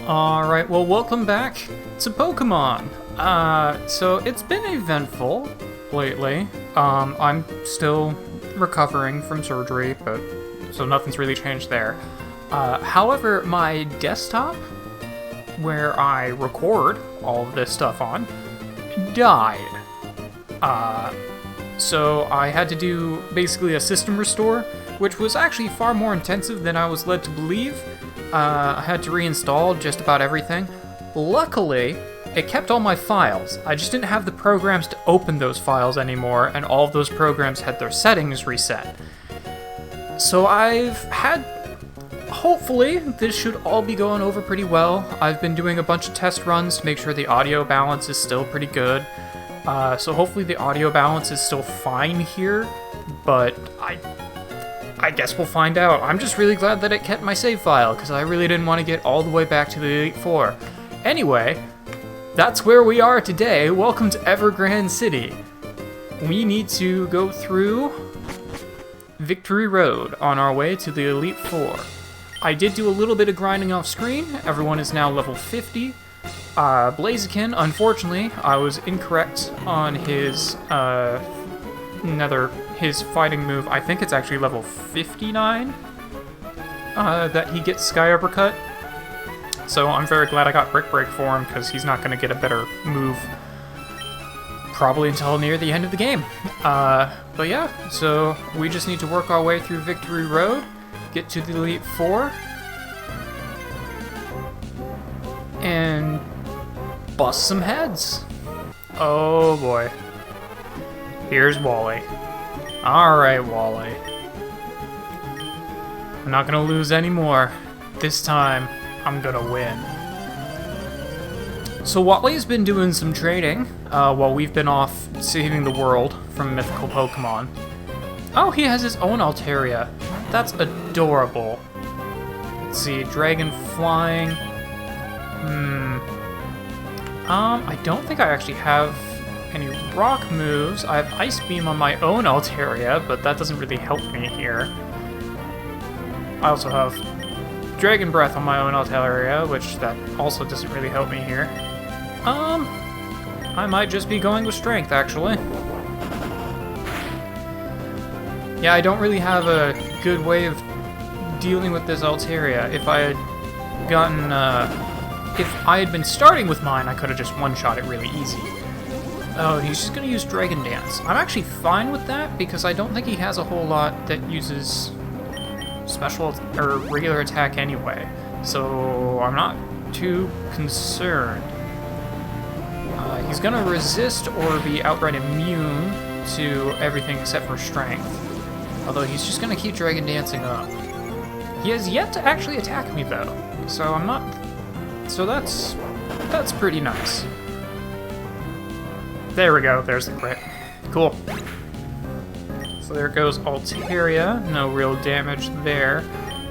Alright, well, welcome back to Pokemon. So it's been eventful lately. I'm still recovering from surgery, but so nothing's really changed there. However, my desktop, where I record all of this stuff on, died. So I had to do basically a system restore, which was actually far more intensive than I was led to believe. I had to reinstall just about everything. Luckily, it kept all my files. I just didn't have the programs to open those files anymore, and all of those programs had their settings reset. So hopefully, this should all be going over pretty well. I've been doing a bunch of test runs to make sure the audio balance is still pretty good. So hopefully the audio balance is still fine here, but I guess we'll find out. I'm just really glad that it kept my save file, because I really didn't want to get all the way back to the Elite Four. Anyway, that's where we are today. Welcome to Evergrande City. We need to go through Victory Road on our way to the Elite Four. I did do a little bit of grinding off screen. Everyone is now level 50. Blaziken, unfortunately, I was incorrect on his his fighting move. I think it's actually level 59 that he gets Sky Uppercut. So I'm very glad I got Brick Break for him, because he's not going to get a better move probably until near the end of the game. But yeah, so we just need to work our way through Victory Road, get to the Elite Four, and bust some heads. Oh boy. Here's Wally. Alright, Wally. I'm not gonna lose anymore. This time, I'm gonna win. So Wally's been doing some trading while we've been off saving the world from mythical Pokemon. Oh, he has his own Altaria. That's adorable. Let's see, Dragon Flying. I don't think I actually have any rock moves. I have Ice Beam on my own Altaria, but that doesn't really help me here. I also have Dragon Breath on my own Altaria, which that also doesn't really help me here. I might just be going with Strength, actually. Yeah, I don't really have a good way of dealing with this Altaria. If I had gotten, if I had been starting with mine, I could have just one-shot it really easy. Oh, he's just gonna use Dragon Dance. I'm actually fine with that, because I don't think he has a whole lot that uses special or regular attack anyway. So I'm not too concerned. He's gonna resist or be outright immune to everything except for Strength. Although he's just gonna keep Dragon Dancing up. He has yet to actually attack me though, so I'm not. So that's pretty nice. There we go, there's the crit. Cool. So there goes Altaria, no real damage there.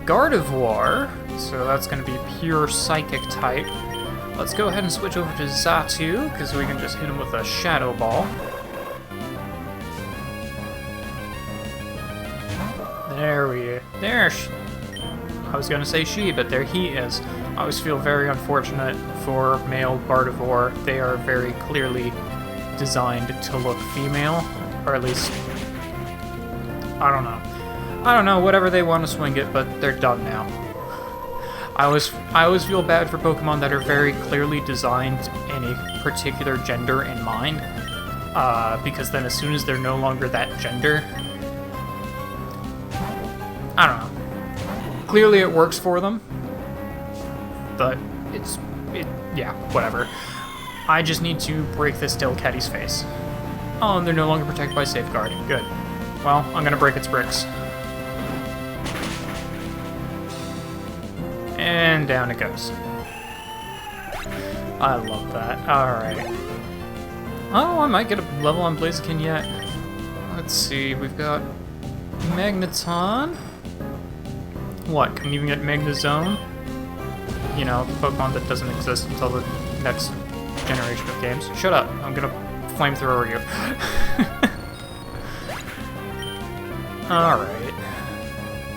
Gardevoir, so that's going to be pure Psychic type. Let's go ahead and switch over to Xatu, because we can just hit him with a Shadow Ball. I was going to say she, but there he is. I always feel very unfortunate for male Gardevoir. They are very clearly designed to look female, or at least, I don't know, whatever they want to swing it, but they're done now. I always feel bad for Pokemon that are very clearly designed in a particular gender in mind, because then as soon as they're no longer that gender, I don't know. Clearly it works for them, but yeah, whatever. I just need to break this Delcatty's face. Oh, and they're no longer protected by Safeguard. Good. Well, I'm gonna break its bricks. And down it goes. I love that. Alright. Oh, I might get a level on Blaziken yet. Let's see, we've got Magneton. What, can you even get Magnezone? You know, the Pokemon that doesn't exist until the next generation of games. Shut up, I'm gonna flamethrower you. Alright.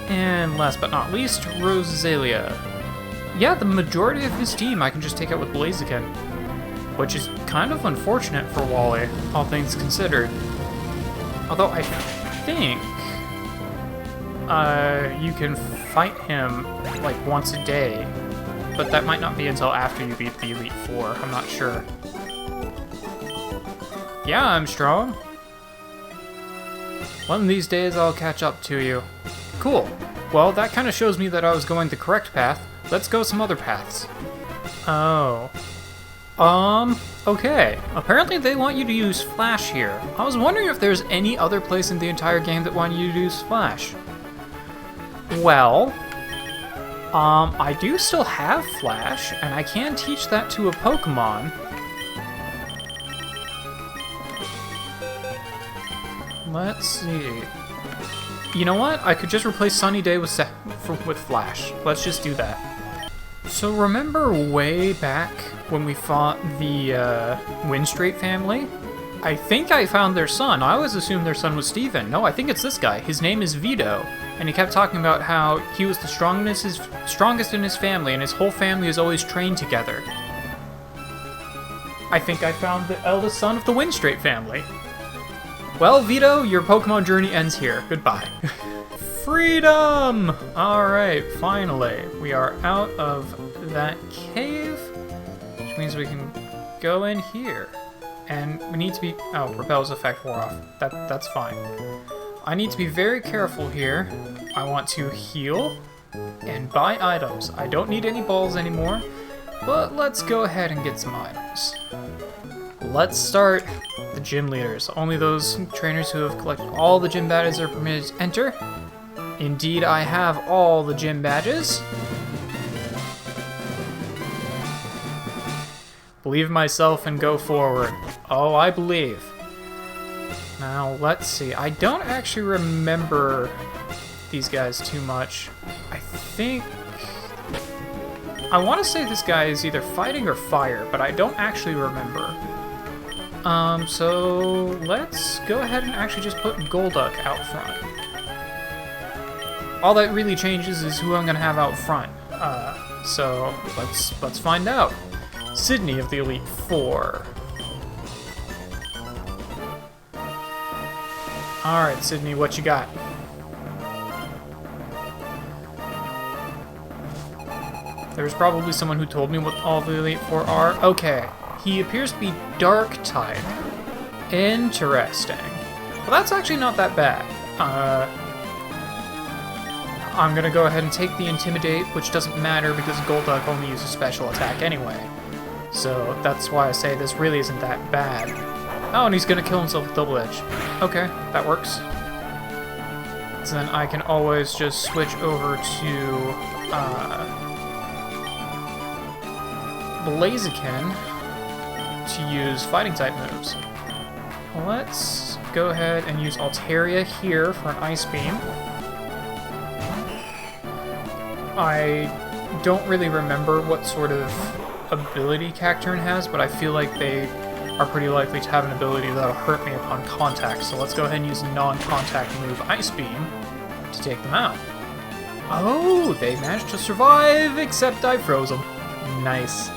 And last but not least, Roselia. yeah, the majority of his team I can just take out with Blaziken, which is kind of unfortunate for Wally, all things considered. Although I think you can fight him like once a day, but that might not be until after you beat the Elite Four. I'm not sure. Yeah, I'm strong. One of these days I'll catch up to you. Cool. Well, that kind of shows me that I was going the correct path. Let's go some other paths. Oh. Okay. Apparently they want you to use Flash here. I was wondering if there's any other place in the entire game that wanted you to use Flash. Well, I do still have Flash, and I can teach that to a Pokemon. Let's see. You know what? I could just replace Sunny Day with Flash. Let's just do that. So remember way back when we fought the Windstreet family? I think I found their son. I always assumed their son was Steven. No, I think it's this guy. His name is Vito. And he kept talking about how he was the strongest in his family, and his whole family is always trained together. I think I found the eldest son of the Windstreet family. Well, Vito, your Pokemon journey ends here. Goodbye. Freedom! Alright, finally. We are out of that cave, which means we can go in here. And we need to be... Oh, Repel's effect wore off. That's fine. I need to be very careful here. I want to heal and buy items. I don't need any balls anymore, but let's go ahead and get some items. Let's start the gym leaders. Only those trainers who have collected all the gym badges are permitted to enter. Indeed, I have all the gym badges. Believe in myself and go forward. Oh, I believe. Now, let's see. I don't actually remember these guys too much. I think... I want to say this guy is either fighting or fire, but I don't actually remember. So let's go ahead and actually just put Golduck out front. All that really changes is who I'm gonna have out front. So let's find out. Sydney of the Elite Four. Alright, Sydney, what you got? There's probably someone who told me what all the Elite Four are. Okay. He appears to be Dark type. Interesting. Well, that's actually not that bad. I'm gonna go ahead and take the Intimidate, which doesn't matter because Golduck only uses special attack anyway. So that's why I say this really isn't that bad. Oh, and he's gonna kill himself with Double Edge. Okay, that works. So then I can always just switch over to Blaziken to use fighting type moves. Let's go ahead and use Altaria here for an Ice Beam. I don't really remember what sort of ability Cacturne has, but I feel like they are pretty likely to have an ability that'll hurt me upon contact, so let's go ahead and use non-contact move Ice Beam to take them out. Oh, they managed to survive, except I froze them. Nice.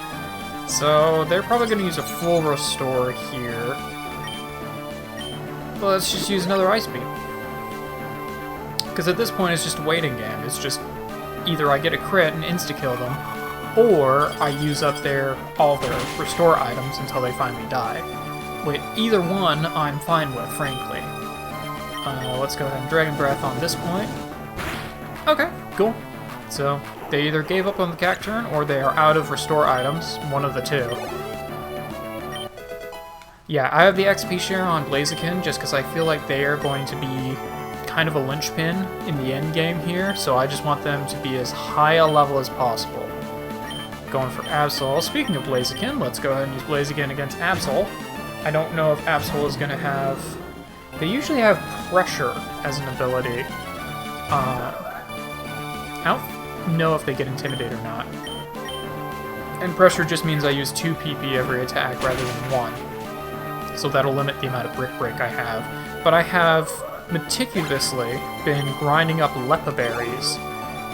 So they're probably going to use a full restore here. But let's just use another Ice Beam. Because at this point it's just a waiting game. It's just either I get a crit and insta-kill them, or I use up all their restore items until they finally die. Wait, either one I'm fine with, frankly. Let's go ahead and Dragon Breath on this point. Okay, cool. So, they either gave up on the Cacturne, or they are out of restore items, one of the two. Yeah, I have the XP share on Blaziken, just because I feel like they are going to be kind of a linchpin in the end game here, so I just want them to be as high a level as possible. Going for Absol. Speaking of Blaziken, let's go ahead and use Blaziken against Absol. I don't know if Absol is going to have... They usually have Pressure as an ability. I don't know if they get Intimidate or not. And Pressure just means I use 2 PP every attack rather than 1. So that'll limit the amount of Brick Break I have. But I have meticulously been grinding up Lepa Berries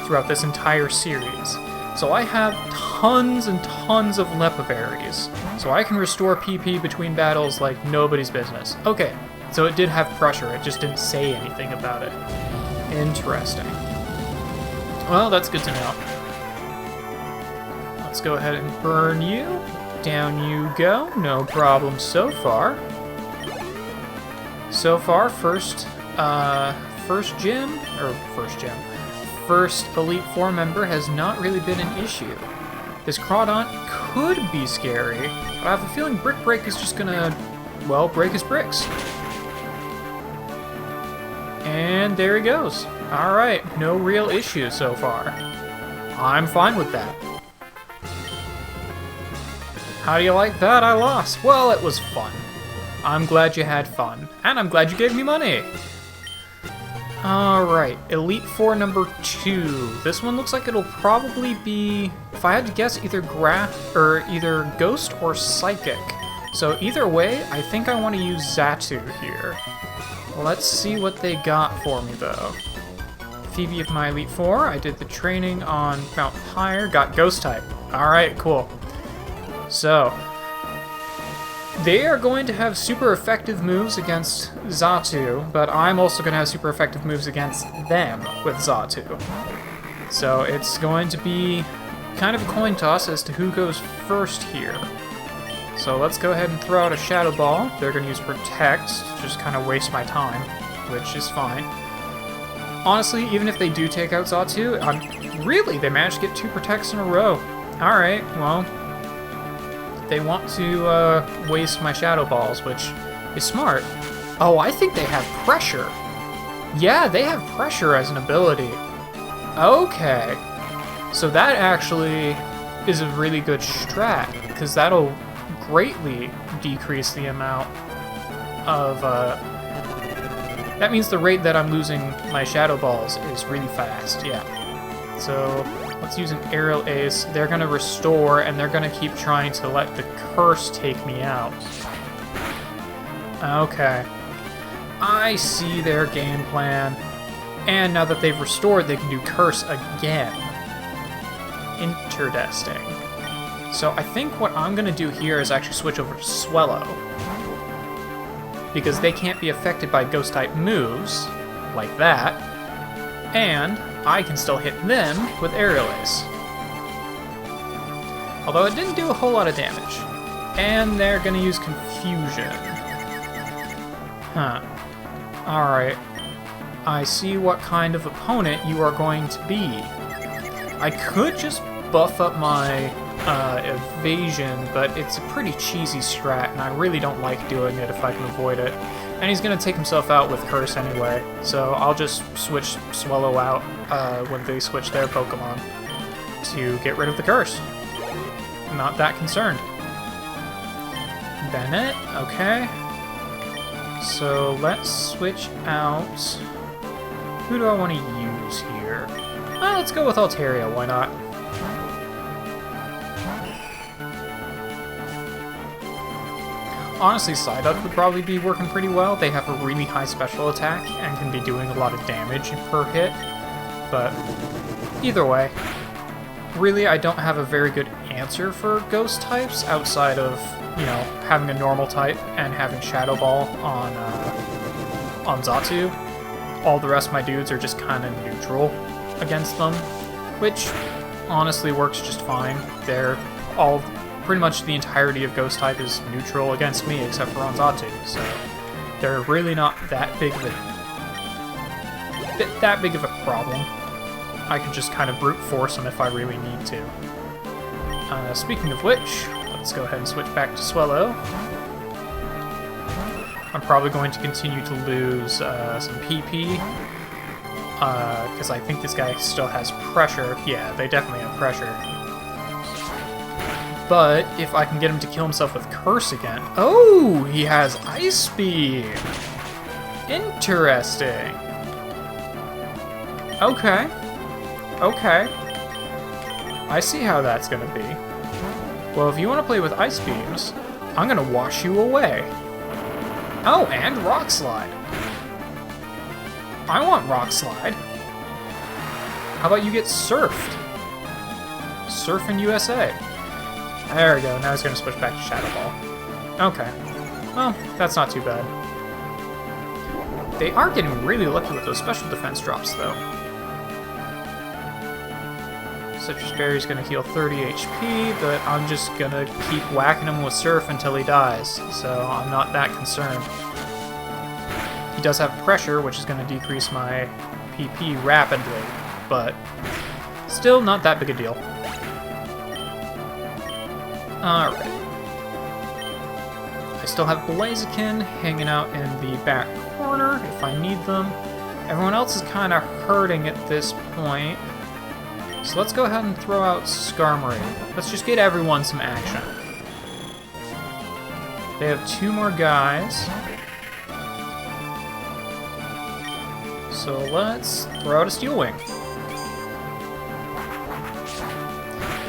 throughout this entire series. So I have tons and tons of Lepa berries. So I can restore PP between battles like nobody's business. Okay, so it did have pressure, it just didn't say anything about it. Interesting. Well, that's good to know. Let's go ahead and burn you. Down you go. No problem so far. So far, first Elite Four member has not really been an issue. This Crawdaunt could be scary, but I have a feeling Brick Break is just gonna, well, break his bricks. And there he goes. Alright, no real issue so far. I'm fine with that. How do you like that? I lost. Well, it was fun. I'm glad you had fun. And I'm glad you gave me money. Alright, Elite Four number 2. This one looks like it'll probably be, if I had to guess, either either Ghost or Psychic. So either way, I think I want to use Xatu here. Let's see what they got for me though. Phoebe of my Elite Four, I did the training on Mount Pyre, got Ghost type. Alright, cool. So, they are going to have super effective moves against Xatu, but I'm also going to have super effective moves against them with Xatu. So it's going to be kind of a coin toss as to who goes first here. So let's go ahead and throw out a Shadow Ball. They're going to use Protect, just kind of waste my time, which is fine. Honestly, even if they do take out Xatu, really, they managed to get 2 Protects in a row. Alright, well, they want to waste my Shadow Balls, which is smart. Oh, I think they have Pressure. Yeah, they have Pressure as an ability. Okay. So that actually is a really good strat, because that'll greatly decrease the amount of... that means the rate that I'm losing my Shadow Balls is really fast, yeah. So let's use an Aerial Ace. They're going to restore, and they're going to keep trying to let the Curse take me out. Okay. I see their game plan. And now that they've restored, they can do Curse again. Interesting. So I think what I'm going to do here is actually switch over to Swellow. Because they can't be affected by Ghost-type moves, like that. And I can still hit them with Aerial Ace. Although it didn't do a whole lot of damage. And they're going to use Confusion. Huh. Alright. I see what kind of opponent you are going to be. I could just buff up my evasion, but it's a pretty cheesy strat, and I really don't like doing it if I can avoid it. And he's going to take himself out with Curse anyway, so I'll just switch Swellow out when they switch their Pokemon to get rid of the Curse. I'm not that concerned. Bennett, okay. So let's switch out... Who do I want to use here? Well, let's go with Altaria, why not? Honestly, Psyduck would probably be working pretty well. They have a really high special attack and can be doing a lot of damage per hit. But either way, really I don't have a very good answer for Ghost types outside of, you know, having a normal type and having Shadow Ball on Xatu. All the rest of my dudes are just kind of neutral against them, which honestly works just fine. They're all... Pretty much the entirety of Ghost type is neutral against me, except for on Xatu, so they're really not that big of a problem. I can just kind of brute force them if I really need to. Speaking of which, let's go ahead and switch back to Swellow. I'm probably going to continue to lose some PP, because I think this guy still has pressure. Yeah, they definitely have pressure. But if I can get him to kill himself with Curse again... Oh, he has Ice Beam! Interesting. Okay. Okay. I see how that's gonna be. Well, if you want to play with Ice Beams, I'm gonna wash you away. Oh, and Rock Slide. I want Rock Slide. How about you get Surfed? Surfing USA. There we go, now he's going to switch back to Shadow Ball. Okay. Well, that's not too bad. They are getting really lucky with those special defense drops, though. Citrus Berry's going to heal 30 HP, but I'm just going to keep whacking him with Surf until he dies, so I'm not that concerned. He does have Pressure, which is going to decrease my PP rapidly, but still not that big a deal. Alright. I still have Blaziken hanging out in the back corner if I need them. Everyone else is kind of hurting at this point. So let's go ahead and throw out Skarmory. Let's just get everyone some action. They have 2 more guys. So let's throw out a Steel Wing.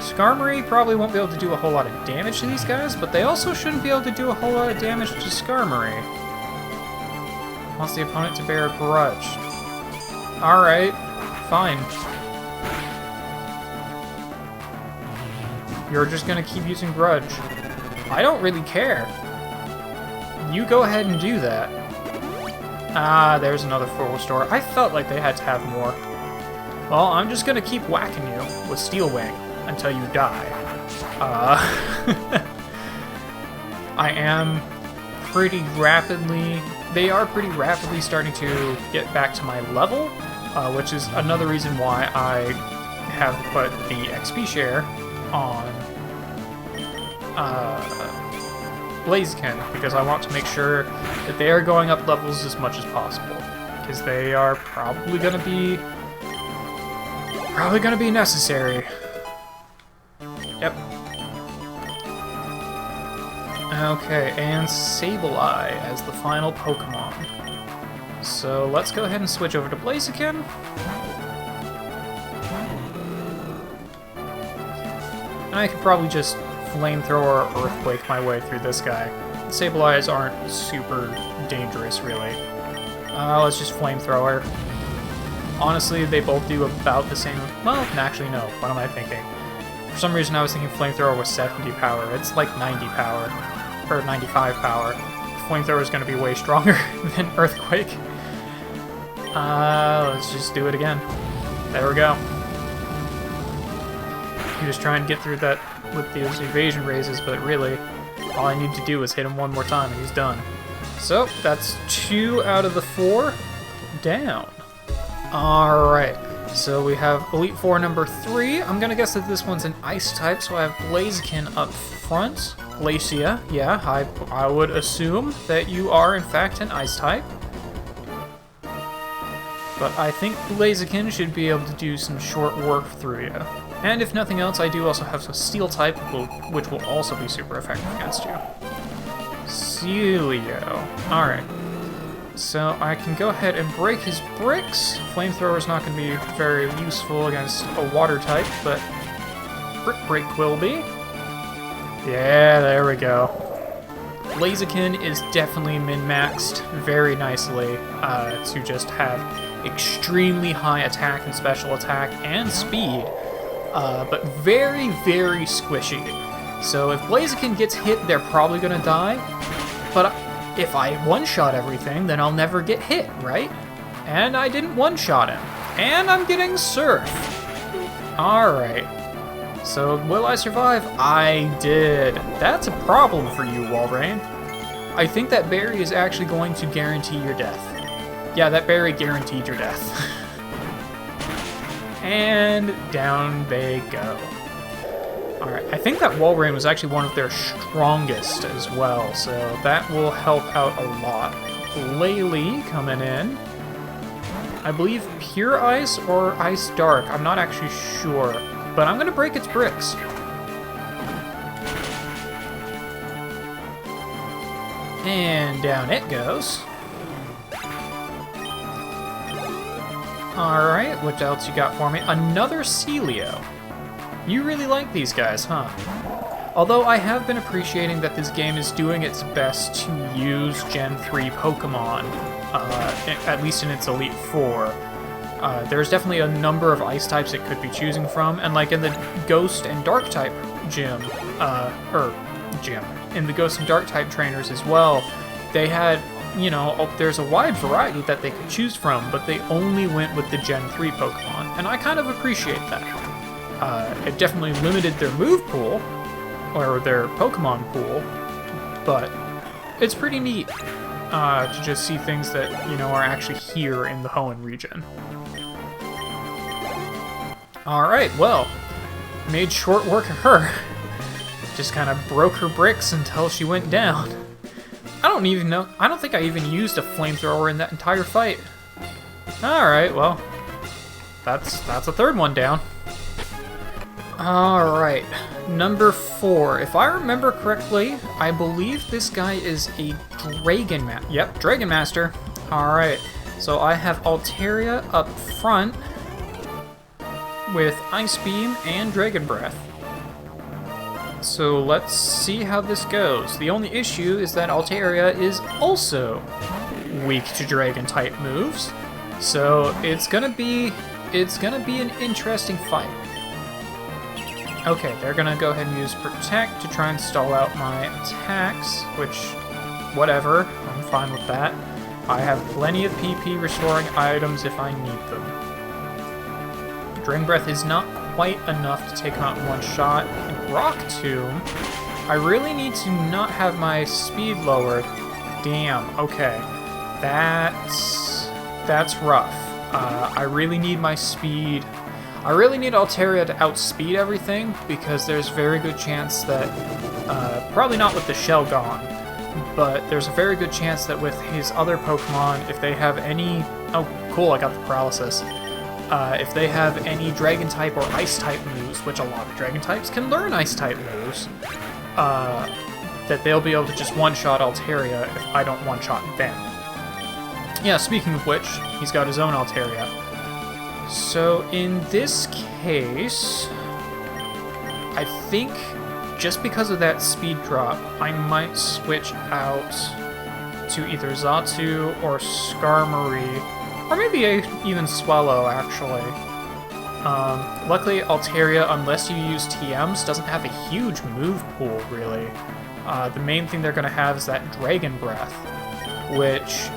Skarmory probably won't be able to do a whole lot of damage to these guys, but they also shouldn't be able to do a whole lot of damage to Skarmory. Wants the opponent to bear a grudge. Alright, fine. You're just gonna keep using grudge. I don't really care. You go ahead and do that. Ah, there's another full restore. I felt like they had to have more. Well, I'm just gonna keep whacking you with Steel Wing until you die. I am pretty rapidly... They are pretty rapidly starting to get back to my level, which is another reason why I have put the XP share on Blaziken, because I want to make sure that they are going up levels as much as possible, because they are probably going to be necessary. Yep. Okay, and Sableye as the final Pokemon. So let's go ahead and switch over to Blaziken. And I could probably just Flamethrower or Earthquake my way through this guy. Sableyes aren't super dangerous, really. Let's just Flamethrower. Honestly, they both do about the same... Well, actually, no. What am I thinking? For some reason, I was thinking Flamethrower was 70 power. It's like 90 power. Or 95 power. Flamethrower is going to be way stronger than Earthquake. Let's just do it again. There we go. You just try and get through that with those evasion raises, but really, all I need to do is hit him one more time and he's done. So, that's 2 out of the 4 down. Alright, so we have Elite Four number 3. I'm gonna guess that this one's an Ice type, so I have Blaziken up front. Glacia, yeah, I would assume that you are in fact an Ice type. But I think Blaziken should be able to do some short work through you. And if nothing else, I do also have a Steel type, which will also be super effective against you. Celio. Alright. So I can go ahead and break his bricks. Flamethrower is not going to be very useful against a water type, but Brick Break will be. Yeah, there we go. Blaziken is definitely min-maxed very nicely to just have extremely high attack and special attack and speed, but very, very squishy. So if Blaziken gets hit, they're probably going to die, but if I one-shot everything, then I'll never get hit, right? And I didn't one-shot him. And I'm getting Surf. Alright. So, will I survive? I did. That's a problem for you, Walrein. I think that berry is actually going to guarantee your death. Yeah, that berry guaranteed your death. And down they go. Alright, I think that Walrein was actually one of their strongest as well, so that will help out a lot. Laylee coming in. I believe Pure Ice or Ice Dark, I'm not actually sure, but I'm going to break its bricks. And down it goes. Alright, what else you got for me? Another Celio. You really like these guys, huh? Although I have been appreciating that this game is doing its best to use Gen 3 Pokemon, at least in its Elite Four. There's definitely a number of ice types it could be choosing from, and like in the Ghost and Dark type gym, in the Ghost and Dark type trainers as well, they had, you know, there's a wide variety that they could choose from, but they only went with the Gen 3 Pokemon, and I kind of appreciate that. It definitely limited their move pool, or their Pokemon pool, but it's pretty neat to just see things that, you know, are actually here in the Hoenn region. Alright, well, made short work of her. Just kind of broke her bricks until she went down. I don't think I even used a flamethrower in that entire fight. Alright, well, that's a third one down. Alright, number 4. If I remember correctly, I believe this guy is a Dragon Master. Yep, Dragon Master. Alright, so I have Altaria up front with Ice Beam and Dragon Breath. So let's see how this goes. The only issue is that Altaria is also weak to Dragon-type moves, so it's gonna be an interesting fight. Okay, they're gonna go ahead and use Protect to try and stall out my attacks, which, whatever, I'm fine with that. I have plenty of PP restoring items if I need them. Dragon Breath is not quite enough to take him out in one shot. And Rock Tomb, I really need to not have my speed lowered. Damn, okay. That's rough. I really need my speed. I really need Altaria to outspeed everything, because there's a very good chance that, probably not with the shell gone, but there's a very good chance that with his other Pokemon, if they have any... Oh, cool, I got the paralysis. If they have any Dragon-type or Ice-type moves, which a lot of Dragon-types can learn Ice-type moves, that they'll be able to just one-shot Altaria if I don't one-shot them. Yeah, speaking of which, he's got his own Altaria. So in this case, I think just because of that speed drop, I might switch out to either Xatu or Skarmory, or maybe even Swallow, actually. Luckily, Altaria, unless you use TMs, doesn't have a huge move pool, really. The main thing they're going to have is that Dragon Breath, which...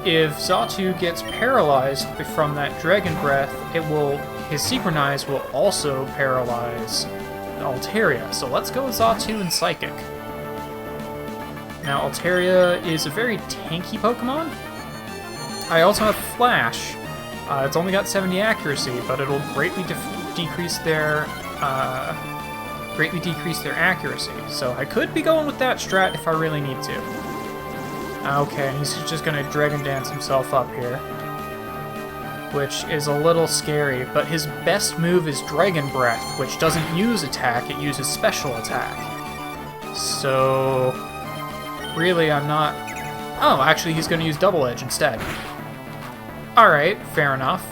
if Xatu gets paralyzed from that Dragon Breath, his Synchronize will also paralyze Altaria. So let's go with Xatu and Psychic. Now, Altaria is a very tanky Pokemon. I also have Flash. It's only got 70 accuracy, but it'll greatly decrease their accuracy. So I could be going with that strat if I really need to. Okay, he's just gonna Dragon Dance himself up here, which is a little scary, but his best move is Dragon Breath, which doesn't use attack, it uses special attack. So, really I'm not... Oh, actually he's gonna use Double Edge instead. Alright, fair enough.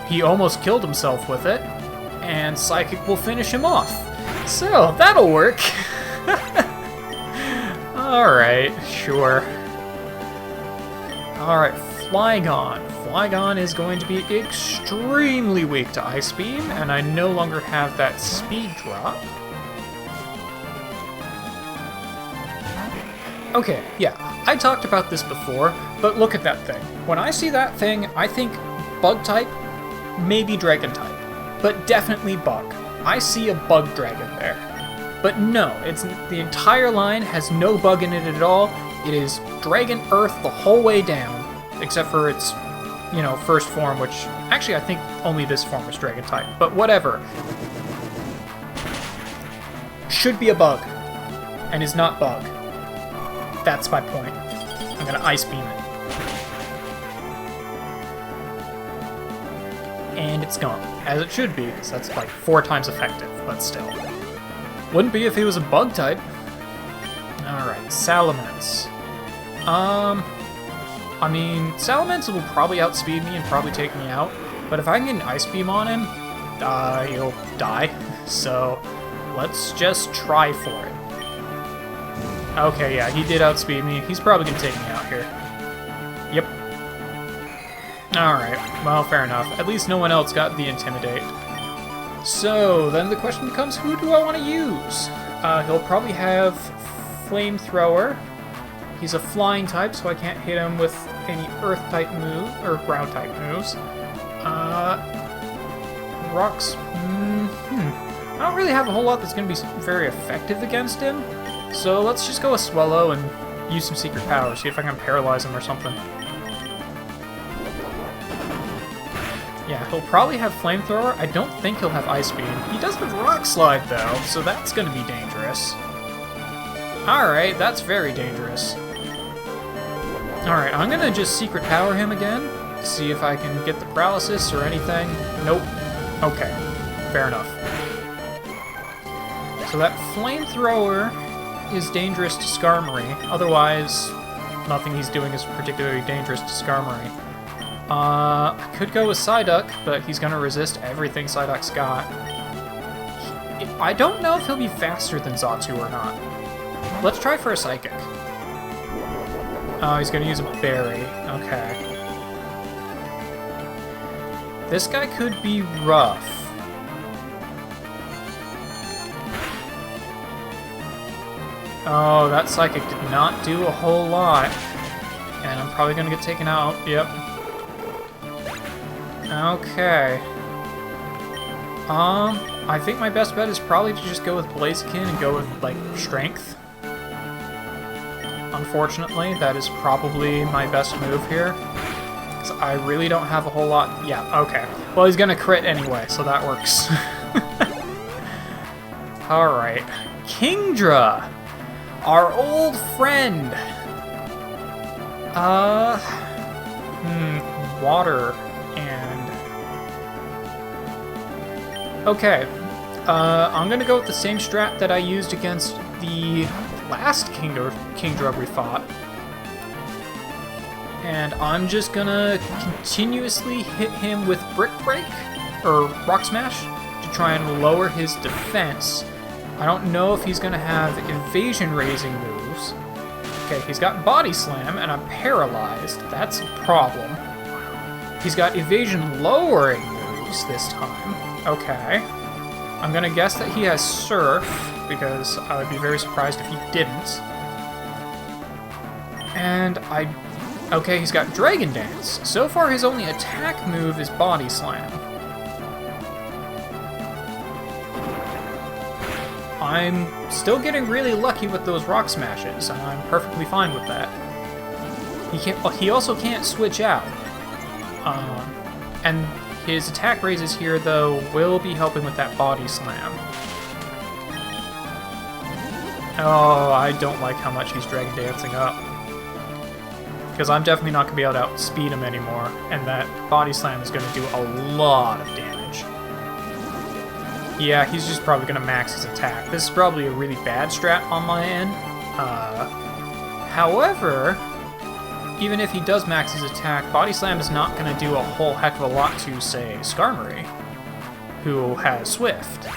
He almost killed himself with it, and Psychic will finish him off. So, that'll work! Alright, sure. Alright, Flygon. Flygon is going to be extremely weak to Ice Beam, and I no longer have that speed drop. Okay, yeah, I talked about this before, but look at that thing. When I see that thing, I think Bug-type, maybe Dragon-type, but definitely Bug. I see a Bug Dragon there. But no, the entire line has no bug in it at all. It is Dragon Earth the whole way down, except for its, you know, first form, which actually I think only this form is Dragon type, but whatever. Should be a bug, and is not bug. That's my point. I'm gonna Ice Beam it. And it's gone, as it should be, because that's like 4 times effective, but still. Wouldn't be if he was a bug type. Alright, Salamence. I mean, Salamence will probably outspeed me and probably take me out, but if I can get an Ice Beam on him, he'll die. So, let's just try for it. Okay, yeah, he did outspeed me. He's probably gonna take me out here. Yep. Alright, well, fair enough. At least no one else got the Intimidate. So, then the question becomes, who do I want to use? He'll probably have Flamethrower. He's a flying type, so I can't hit him with any Earth-type move, or Ground-type moves. Rocks... I don't really have a whole lot that's going to be very effective against him. So let's just go with Swellow and use some Secret Power, see if I can paralyze him or something. Yeah, he'll probably have Flamethrower. I don't think he'll have Ice Beam. He does have Rock Slide, though, so that's going to be dangerous. Alright, that's very dangerous. Alright, I'm going to just Secret Power him again, see if I can get the Paralysis or anything. Nope. Okay, fair enough. So that Flamethrower is dangerous to Skarmory. Otherwise, nothing he's doing is particularly dangerous to Skarmory. I could go with Psyduck, but he's going to resist everything Psyduck's got. I don't know if he'll be faster than Xatu or not. Let's try for a Psychic. Oh, he's going to use a Berry. Okay. This guy could be rough. Oh, that Psychic did not do a whole lot. And I'm probably going to get taken out. Yep. Okay. I think my best bet is probably to just go with Blaziken and go with, like, Strength. Unfortunately, that is probably my best move here. Because I really don't have a whole lot... Yeah, okay. Well, he's going to crit anyway, so that works. Alright. Kingdra! Our old friend! Water and... Okay. I'm gonna go with the same strat that I used against the last Kingdra we fought. And I'm just gonna continuously hit him with Brick Break, or Rock Smash, to try and lower his defense. I don't know if he's gonna have evasion-raising moves. Okay, he's got Body Slam, and I'm paralyzed. That's a problem. He's got evasion-lowering moves this time. Okay. I'm gonna guess that he has Surf, because I would be very surprised if he didn't. And okay, he's got Dragon Dance. So far, his only attack move is Body Slam. I'm still getting really lucky with those Rock Smashes, and I'm perfectly fine with that. He also can't switch out. And his attack raises here, though, will be helping with that Body Slam. Oh, I don't like how much he's Dragon Dancing up. Because I'm definitely not going to be able to outspeed him anymore, and that Body Slam is going to do a lot of damage. Yeah, he's just probably going to max his attack. This is probably a really bad strat on my end. However, even if he does max his attack, Body Slam is not going to do a whole heck of a lot to, say, Skarmory, who has Swift.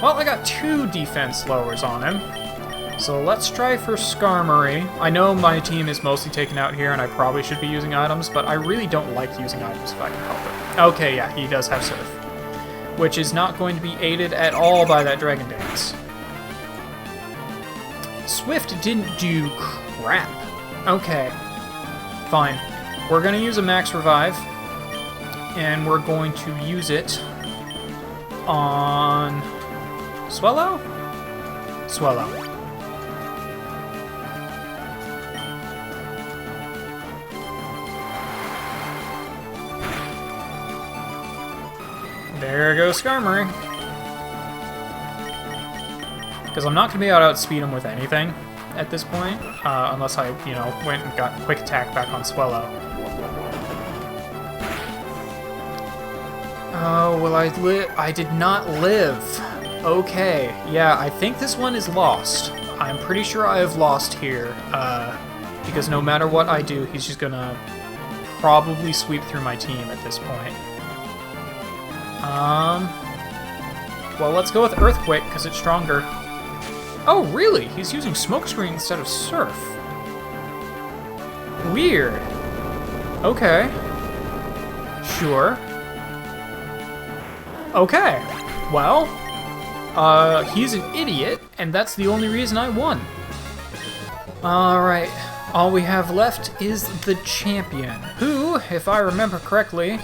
Well, I got 2 defense lowers on him, so let's try for Skarmory. I know my team is mostly taken out here, and I probably should be using items, but I really don't like using items if I can help it. Okay, yeah, he does have Surf, which is not going to be aided at all by that Dragon Dance. Swift didn't do crap. Okay, fine. We're going to use a Max Revive, and we're going to use it on Swellow? Swellow. There goes Skarmory. Because I'm not going to be able to outspeed him with anything at this point, unless I, went and got Quick Attack back on Swellow. Oh, well, I did not live. Okay, yeah, I think this one is lost. I'm pretty sure I have lost here, because no matter what I do, he's just going to probably sweep through my team at this point. Well, let's go with Earthquake, because it's stronger. Oh, really? He's using Smokescreen instead of Surf. Weird. Okay. Sure. Okay. Well, he's an idiot, and that's the only reason I won. Alright, all we have left is the champion, who, if I remember correctly,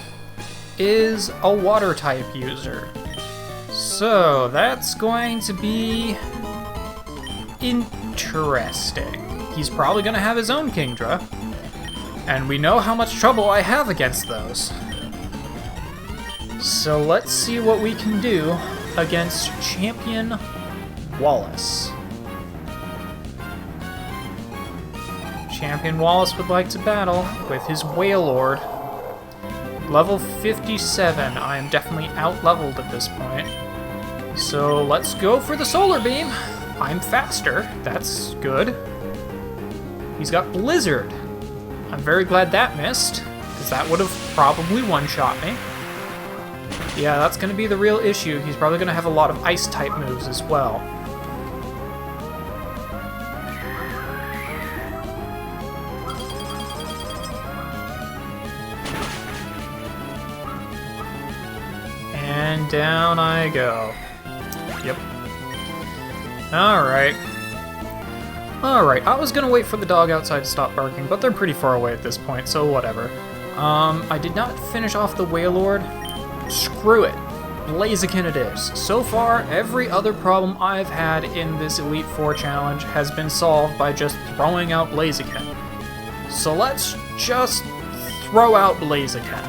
is a water type user. So that's going to be interesting. He's probably going to have his own Kingdra, and we know how much trouble I have against those. So let's see what we can do against Champion Wallace. Champion Wallace would like to battle with his Wailord. Level 57. I am definitely out-leveled at this point. So let's go for the Solar Beam. I'm faster. That's good. He's got Blizzard. I'm very glad that missed, because that would have probably one-shot me. Yeah, that's going to be the real issue. He's probably going to have a lot of Ice-type moves as well. And down I go. Yep. Alright. Alright, I was going to wait for the dog outside to stop barking, but they're pretty far away at this point, so whatever. I did not finish off the Wailord. Screw it. Blaziken it is. So far, every other problem I've had in this Elite Four challenge has been solved by just throwing out Blaziken. So let's just throw out Blaziken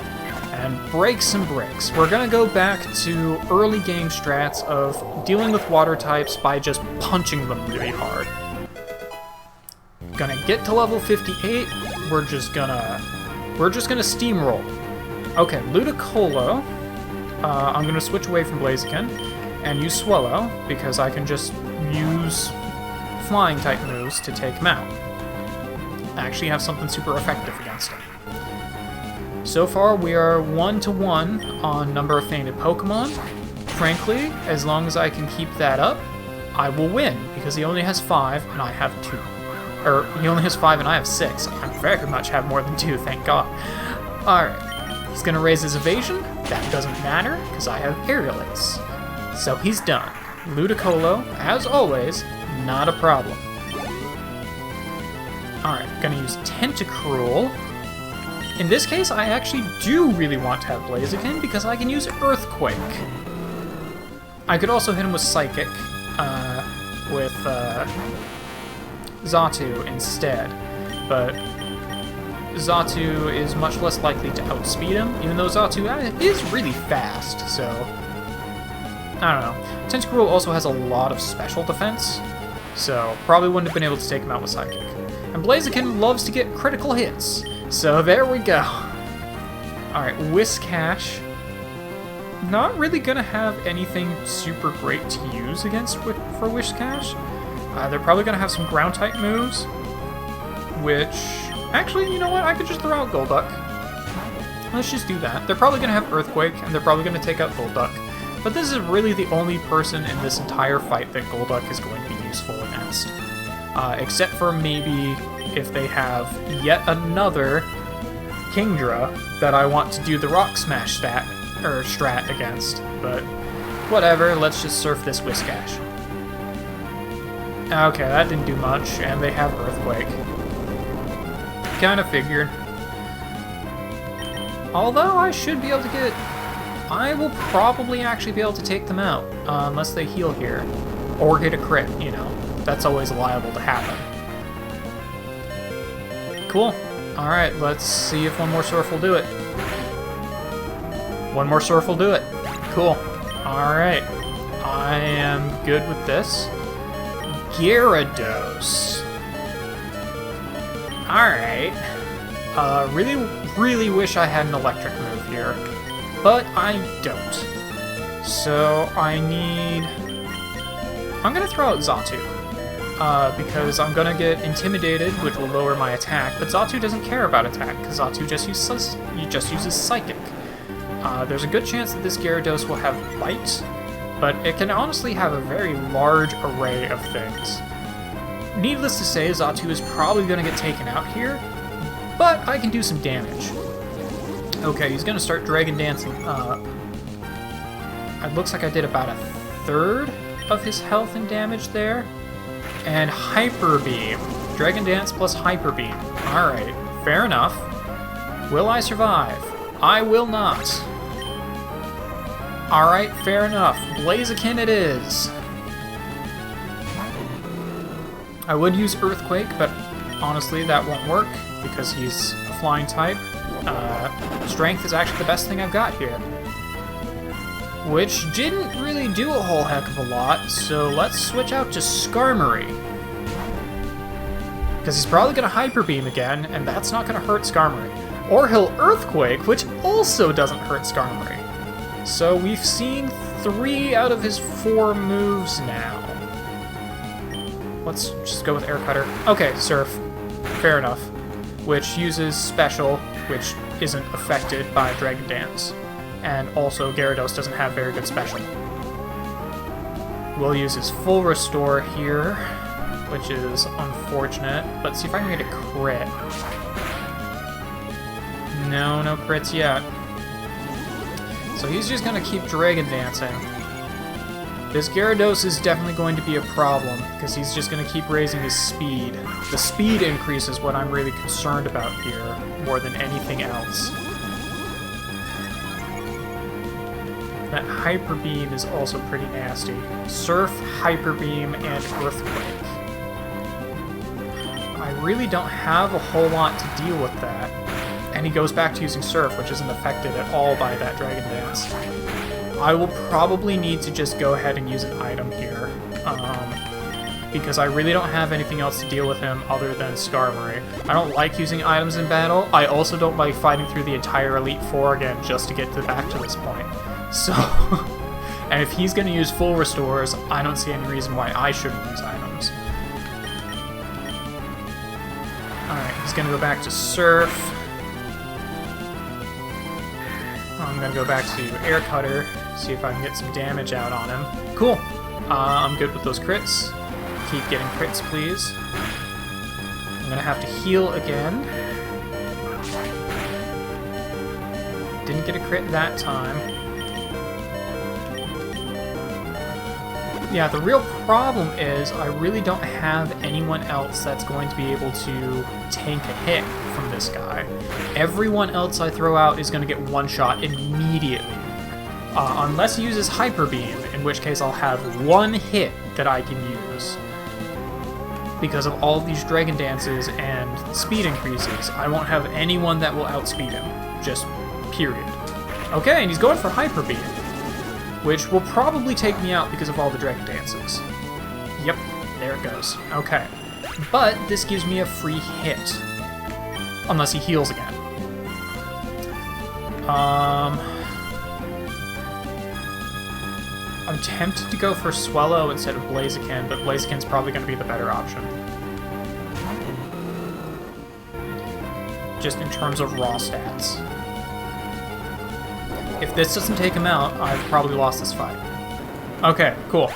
and break some bricks. We're gonna go back to early game strats of dealing with water types by just punching them really hard. Gonna get to level 58. We're just gonna steamroll. Okay, Ludicolo. I'm going to switch away from Blaziken and use Swellow, because I can just use flying-type moves to take him out. I actually have something super effective against him. So far, we are 1-to-1 on number of fainted Pokemon. Frankly, as long as I can keep that up, I will win, because he only has 5 and I have 2. Or, he only has 5 and I have 6. I very much have more than 2, thank God. Alright. He's gonna raise his evasion. That doesn't matter, because I have Aerial Ace. So he's done. Ludicolo, as always, not a problem. Alright, gonna use Tentacruel. In this case, I actually do really want to have Blaziken, because I can use Earthquake. I could also hit him with Psychic, with Xatu instead, but Xatu is much less likely to outspeed him, even though Xatu is really fast, so I don't know. Tentacruel also has a lot of special defense, so probably wouldn't have been able to take him out with Psychic. And Blaziken loves to get critical hits, so there we go. Alright, Whiscash. Not really gonna have anything super great to use against for Whiscash. They're probably gonna have some ground-type moves, which... Actually, you know what? I could just throw out Golduck. Let's just do that. They're probably going to have Earthquake, and they're probably going to take out Golduck. But this is really the only person in this entire fight that Golduck is going to be useful against. Except for maybe if they have yet another Kingdra that I want to do the Rock Smash strat against. But whatever, let's just surf this Whiscash. Okay, that didn't do much, and they have Earthquake. Kind of figured. Although I should be able to get... I will probably actually be able to take them out, unless they heal here. Or hit a crit, you know. That's always liable to happen. Cool. Alright, let's see if one more Surf will do it. One more Surf will do it. Cool. Alright. I am good with this. Gyarados. Alright. Really wish I had an electric move here, but I don't. So I'm gonna throw out Xatu, because I'm gonna get intimidated, which will lower my attack, but Xatu doesn't care about attack, because Xatu just uses Psychic. There's a good chance that this Gyarados will have Bite, but it can honestly have a very large array of things. Needless to say, Xatu is probably going to get taken out here, but I can do some damage. Okay, he's gonna start Dragon Dancing up. It looks like I did about a third of his health and damage there. And Hyper Beam. Dragon Dance plus Hyper Beam. Alright, fair enough. Will I survive? I will not. Alright, fair enough. Blaziken it is. I would use Earthquake, but honestly that won't work because he's a flying type. Strength is actually the best thing I've got here. Which didn't really do a whole heck of a lot, so let's switch out to Skarmory. Because he's probably going to Hyper Beam again, and that's not going to hurt Skarmory. Or he'll Earthquake, which also doesn't hurt Skarmory. So we've seen 3 out of his 4 moves now. Let's just go with Air Cutter. Okay, Surf. Fair enough. Which uses Special, which isn't affected by Dragon Dance. And also, Gyarados doesn't have very good Special. We'll use his Full Restore here, which is unfortunate. Let's see if I can get a crit. No, no crits yet. So he's just gonna keep Dragon Dancing. This Gyarados is definitely going to be a problem, because he's just going to keep raising his speed. The speed increase is what I'm really concerned about here, more than anything else. That Hyper Beam is also pretty nasty. Surf, Hyper Beam, and Earthquake. I really don't have a whole lot to deal with that. And he goes back to using Surf, which isn't affected at all by that Dragon Dance. I will probably need to just go ahead and use an item here, because I really don't have anything else to deal with him other than Skarmory. I don't like using items in battle. I also don't like fighting through the entire Elite Four again just to get back to this point. So, and if he's going to use Full Restores, I don't see any reason why I shouldn't use items. Alright, he's going to go back to Surf. I'm going to go back to Air Cutter, see if I can get some damage out on him. Cool. I'm good with those crits. Keep getting crits, please. I'm going to have to heal again. Didn't get a crit that time. Yeah, the real problem is I really don't have anyone else that's going to be able to tank a hit from this guy. Everyone else I throw out is going to get one shot immediately. Unless he uses Hyper Beam, in which case I'll have one hit that I can use. Because of all of these Dragon Dances and speed increases, I won't have anyone that will outspeed him. Just period. Okay, and he's going for Hyper Beam, which will probably take me out because of all the Dragon Dances. Yep, there it goes. Okay. But this gives me a free hit. Unless he heals again. I'm tempted to go for Swellow instead of Blaziken, but Blaziken's probably going to be the better option. Just in terms of raw stats. If this doesn't take him out, I've probably lost this fight. Okay, cool.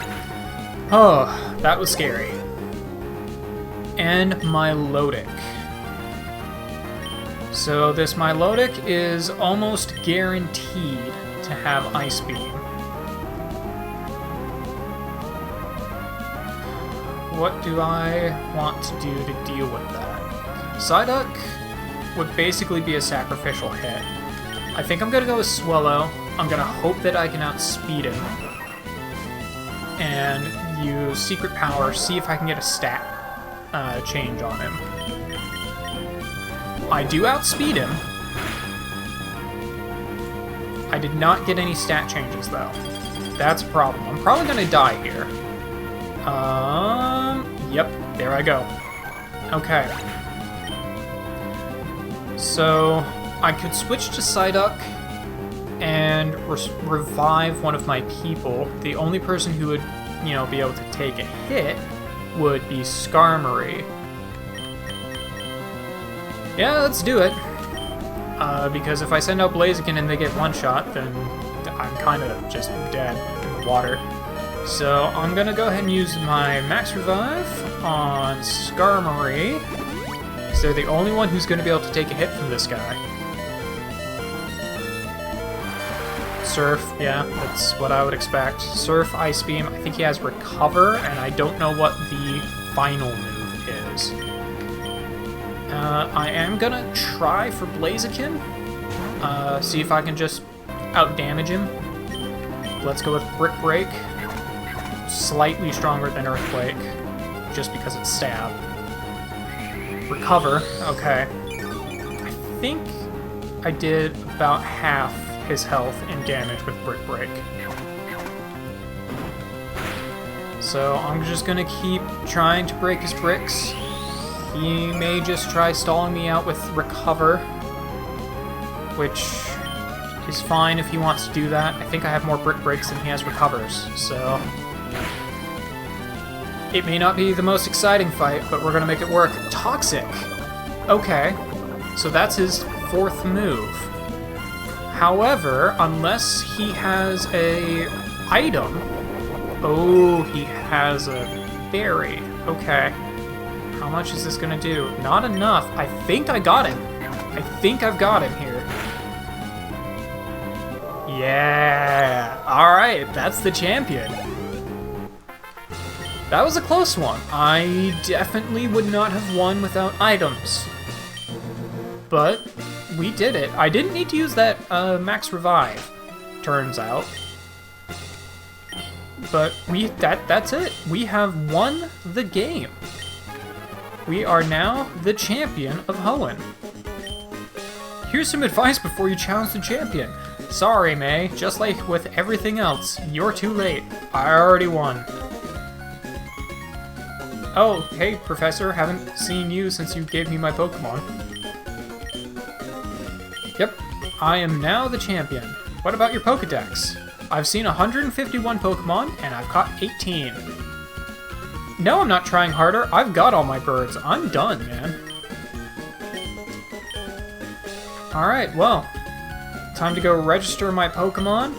Oh, that was scary. And Milotic. So this Milotic is almost guaranteed to have Ice Beam. What do I want to do to deal with that? Psyduck would basically be a sacrificial hit. I think I'm gonna go with Swellow. I'm gonna hope that I can outspeed him. And use Secret Power, see if I can get a stat change on him. I do outspeed him. I did not get any stat changes though. That's a problem. I'm probably gonna die here. Yep, there I go. Okay. So, I could switch to Psyduck and revive one of my people. The only person who would, be able to take a hit would be Skarmory. Yeah, let's do it. Because if I send out Blaziken and they get one shot, then I'm kind of just dead in the water. So I'm gonna go ahead and use my Max Revive on Skarmory, because they're the only one who's gonna be able to take a hit from this guy. Surf, yeah, that's what I would expect. Surf, Ice Beam, I think he has Recover, and I don't know what the final move is. I am gonna try for Blaziken, see if I can just out-damage him. Let's go with Brick Break. Slightly stronger than Earthquake, just because it's stab. Recover, okay. I think I did about half his health in damage with Brick Break. So I'm just gonna keep trying to break his bricks. He may just try stalling me out with Recover, which is fine if he wants to do that. I think I have more Brick Breaks than he has Recovers, so... It may not be the most exciting fight, but we're gonna make it work. Toxic! Okay, so that's his 4th move. However, unless he has a item... Oh, he has a berry. Okay. How much is this gonna do? Not enough. I think I got him. I think I've got him here. Yeah! Alright, that's the champion. That was a close one. I definitely would not have won without items. But we did it. I didn't need to use that max revive, turns out. But that's it. We have won the game. We are now the champion of Hoenn. Here's some advice before you challenge the champion. Sorry, May. Just like with everything else, you're too late. I already won. Oh, hey, Professor. Haven't seen you since you gave me my Pokemon. Yep, I am now the champion. What about your Pokedex? I've seen 151 Pokemon, and I've caught 18. No, I'm not trying harder. I've got all my birds. I'm done, man. Alright, well, time to go register my Pokemon.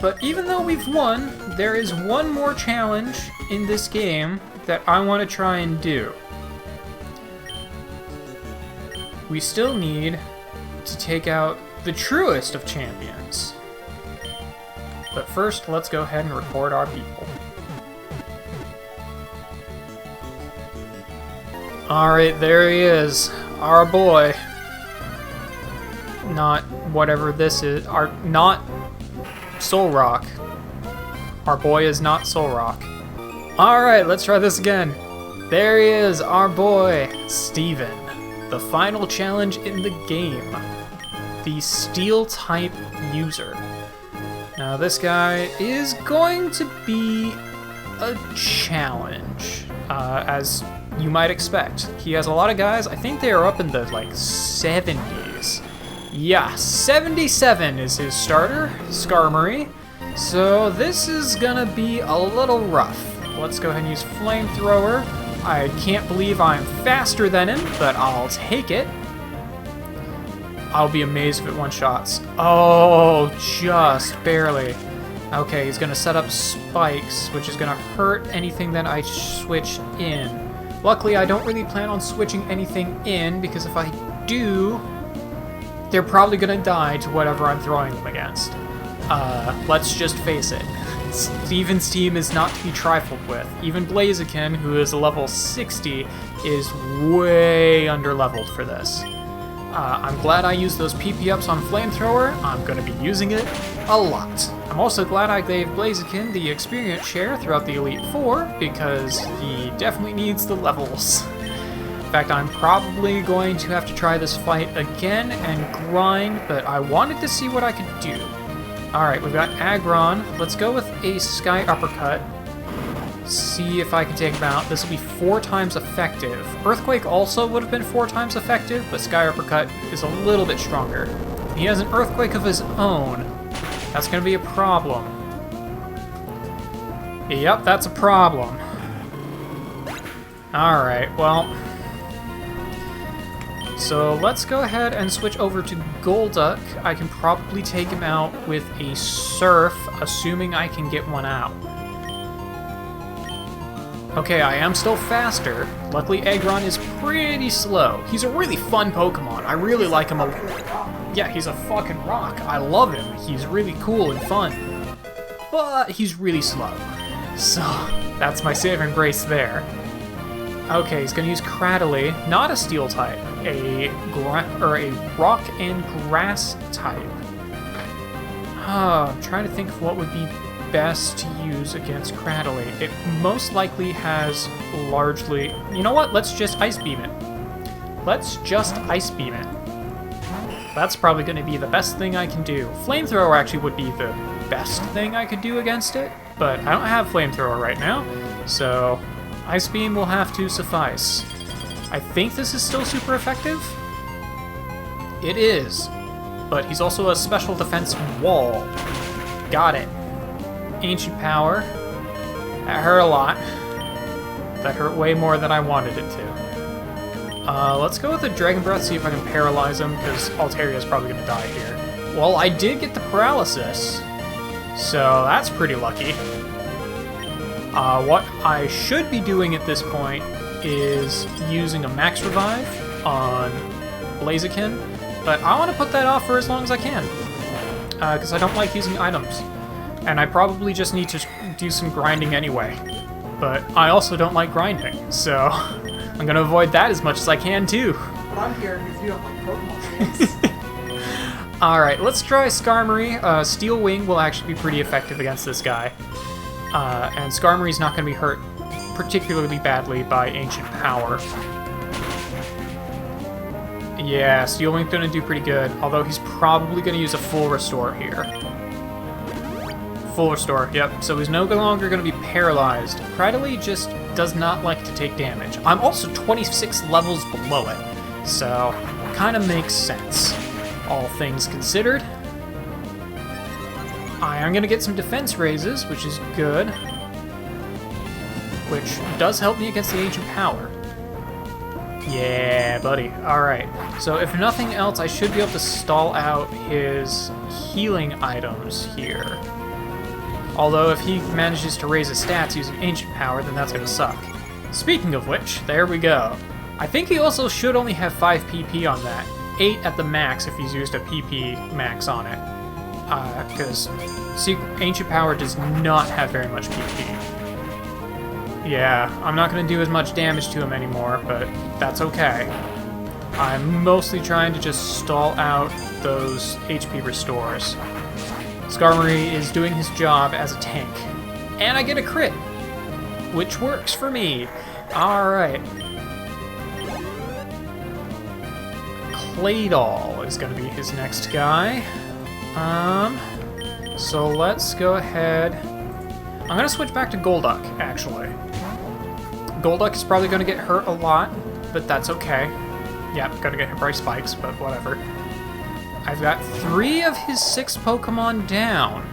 But even though we've won, there is one more challenge in this game that I want to try and do. We still need to take out the truest of champions. But first, let's go ahead and record our people. Alright, there he is. Our boy. Not whatever this is. Not Solrock. Our boy is not Solrock. Alright, let's try this again. There he is, our boy, Steven. The final challenge in the game. The Steel-type user. Now this guy is going to be a challenge, as you might expect. He has a lot of guys. I think they are up in the, like, 70s. Yeah, 77 is his starter, Skarmory. So this is gonna be a little rough. Let's go ahead and use Flamethrower. I can't believe I'm faster than him, but I'll take it. I'll be amazed if it one-shots. Oh, just barely. Okay, he's gonna set up spikes, which is gonna hurt anything that I switch in. Luckily, I don't really plan on switching anything in, because if I do, they're probably gonna die to whatever I'm throwing them against. Let's just face it. Steven's team is not to be trifled with. Even Blaziken, who is level 60, is way underleveled for this. I'm glad I used those PP ups on Flamethrower. I'm going to be using it a lot. I'm also glad I gave Blaziken the experience share throughout the Elite Four, because he definitely needs the levels. In fact, I'm probably going to have to try this fight again and grind, but I wanted to see what I could do. Alright, we've got Aggron. Let's go with a Sky Uppercut. See if I can take him out. This will be 4 times effective. Earthquake also would have been 4 times effective, but Sky Uppercut is a little bit stronger. He has an Earthquake of his own. That's going to be a problem. Yep, that's a problem. Alright, well... So let's go ahead and switch over to Golduck. I can probably take him out with a Surf, assuming I can get one out. Okay, I am still faster. Luckily, Aggron is pretty slow. He's a really fun Pokemon. I really like him a lot. Yeah, he's a fucking rock. I love him. He's really cool and fun. But he's really slow. So, that's my saving grace there. Okay, he's gonna use Cradily, not a steel type, a rock and grass type. I'm trying to think of what would be best to use against Cradily. It most likely has largely... You know what? Let's just Ice Beam it. Let's just Ice Beam it. That's probably going to be the best thing I can do. Flamethrower actually would be the best thing I could do against it, but I don't have Flamethrower right now, so Ice Beam will have to suffice. I think this is still super effective. It is, but he's also a special defense wall. Got it. Ancient Power. That hurt a lot. That hurt way more than I wanted it to. Let's go with the Dragon Breath, see if I can paralyze him, because Altaria is probably going to die here. Well, I did get the paralysis, so that's pretty lucky. What I should be doing at this point is using a Max Revive on Blaziken, but I want to put that off for as long as I can, because I don't like using items. And I probably just need to do some grinding anyway. But I also don't like grinding, so I'm gonna avoid that as much as I can too. But I'm here because you don't like Pokemon games. Alright, let's try Skarmory. Steel Wing will actually be pretty effective against this guy. And Skarmory's not gonna be hurt particularly badly by Ancient Power. Yeah, Steel Wing's gonna do pretty good, although he's probably gonna use a full restore here. Full restore, yep. So he's no longer going to be paralyzed. Cradily just does not like to take damage. I'm also 26 levels below it, so kind of makes sense, all things considered. I am going to get some defense raises, which is good, which does help me against the Ancient Power. Yeah, buddy. Alright, so if nothing else, I should be able to stall out his healing items here. Although if he manages to raise his stats using Ancient Power, then that's gonna suck. Speaking of which, there we go. I think he also should only have 5 PP on that. 8 at the max if he's used a PP max on it. Because Ancient Power does not have very much PP. Yeah, I'm not gonna do as much damage to him anymore, but that's okay. I'm mostly trying to just stall out those HP restores. Skarmory is doing his job as a tank. And I get a crit, which works for me. Alright. Claydol is going to be his next guy. So let's go ahead. I'm going to switch back to Golduck, actually. Golduck is probably going to get hurt a lot, but that's okay. Yeah, going to get hit by spikes, but whatever. I've got 3 of his 6 Pokemon down.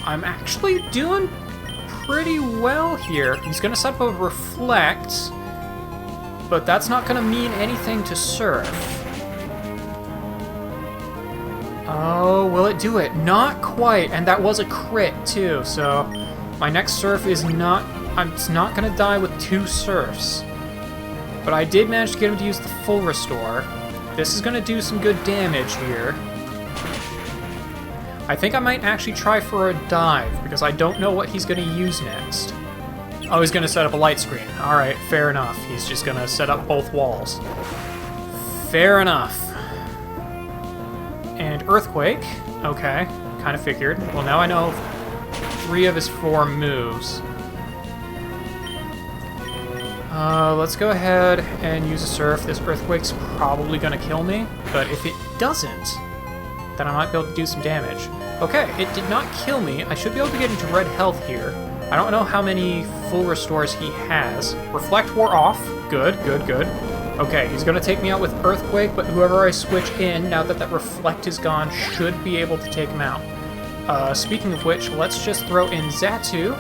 I'm actually doing pretty well here. He's going to set up a Reflect, but that's not going to mean anything to Surf. Oh, will it do it? Not quite, and that was a crit too, so my next Surf is not... It's not going to die with 2 Surfs. But I did manage to get him to use the full restore. This is going to do some good damage here. I think I might actually try for a dive, because I don't know what he's going to use next. Oh, he's going to set up a light screen. Alright, fair enough. He's just going to set up both walls. Fair enough. And Earthquake. Okay, kind of figured. Well, now I know 3 of his 4 moves. Let's go ahead and use a Surf. This Earthquake's probably going to kill me, but if it doesn't, then I might be able to do some damage. Okay, it did not kill me. I should be able to get into red health here. I don't know how many full restores he has. Reflect wore off. Good, good, good. Okay, he's going to take me out with Earthquake, but whoever I switch in, now that that Reflect is gone, should be able to take him out. Speaking of which, let's just throw in Xatu.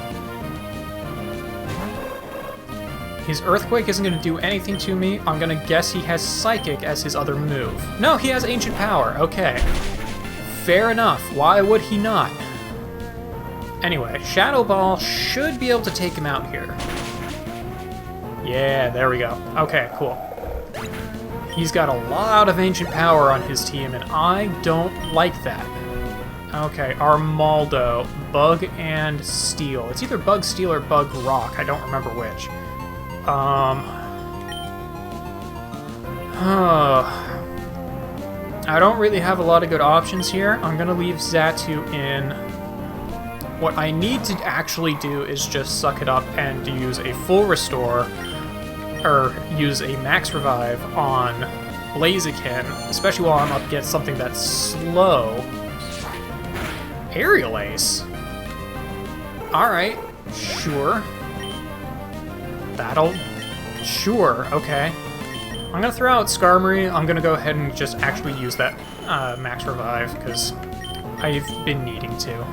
His Earthquake isn't going to do anything to me. I'm going to guess he has Psychic as his other move. No, he has Ancient Power. Okay. Fair enough. Why would he not? Anyway, Shadow Ball should be able to take him out here. Yeah, there we go. Okay, cool. He's got a lot of ancient power on his team, and I don't like that. Okay, Armaldo, Bug and Steel. It's either Bug Steel or Bug Rock. I don't remember which. I don't really have a lot of good options here. I'm gonna leave Xatu in. What I need to actually do is just suck it up and use a full restore, or use a max revive on Blaziken, especially while I'm up against something that's slow. Aerial Ace. Alright, sure. Sure, okay. I'm gonna throw out Skarmory. I'm gonna go ahead and just actually use that max revive, because I've been needing to.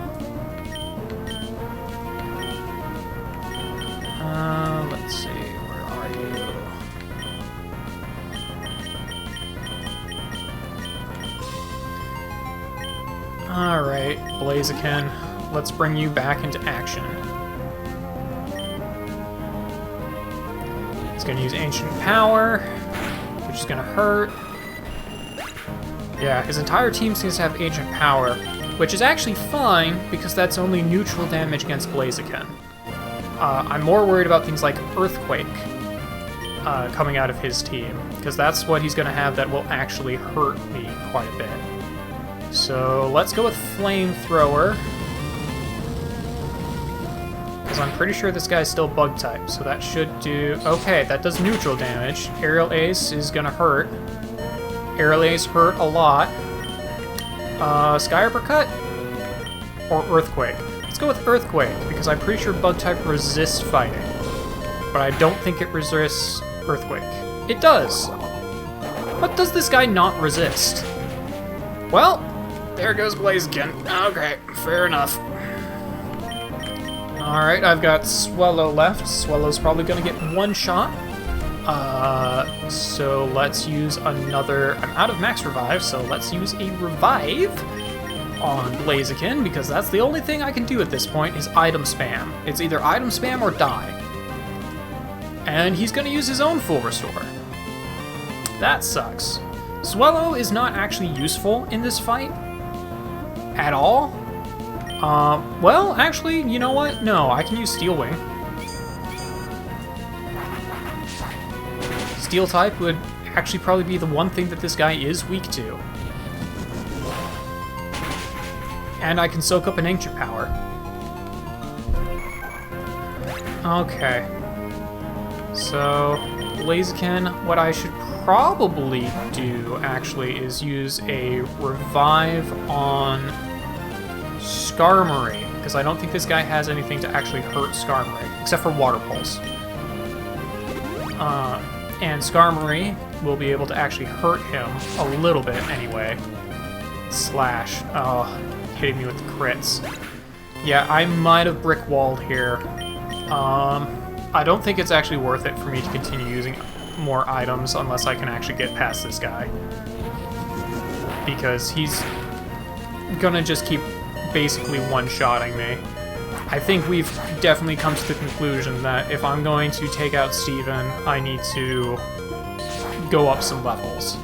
Let's see, where are you? Alright, Blaziken, let's bring you back into action. It's gonna use Ancient Power, which is gonna hurt. Yeah, his entire team seems to have Ancient Power, which is actually fine, because that's only neutral damage against Blaziken. I'm more worried about things like Earthquake coming out of his team, because that's what he's going to have that will actually hurt me quite a bit. So let's go with Flamethrower, because I'm pretty sure this guy's still Bug type, so that should do... Okay, that does neutral damage. Aerial Ace is going to hurt. Aerial Ace hurt a lot. Sky Uppercut? Or Earthquake? Let's go with Earthquake, because I'm pretty sure Bug-type resists fighting. But I don't think it resists Earthquake. It does! What does this guy not resist? Well, there goes Blaziken. Okay, fair enough. Alright, I've got Swellow left. Swellow's probably gonna get one shot. So let's use another... I'm out of max revive, so let's use a revive on Blaziken, because that's the only thing I can do at this point is item spam. It's either item spam or die. And he's gonna use his own full restore. That sucks. Swellow is not actually useful in this fight at all. Well, actually, you know what? No, I can use Steel Wing. Steel type would actually probably be the one thing that this guy is weak to. And I can soak up an Ancient Power. Okay. So, Blaziken, what I should probably do, actually, is use a revive on Skarmory, because I don't think this guy has anything to actually hurt Skarmory, except for Water Pulse. And Skarmory will be able to actually hurt him a little bit anyway. Slash. Oh, hitting me with the crits. Yeah, I might have brick-walled here. I don't think it's actually worth it for me to continue using more items unless I can actually get past this guy. Because he's gonna just keep basically one-shotting me. I think we've definitely come to the conclusion that if I'm going to take out Steven, I need to go up some levels.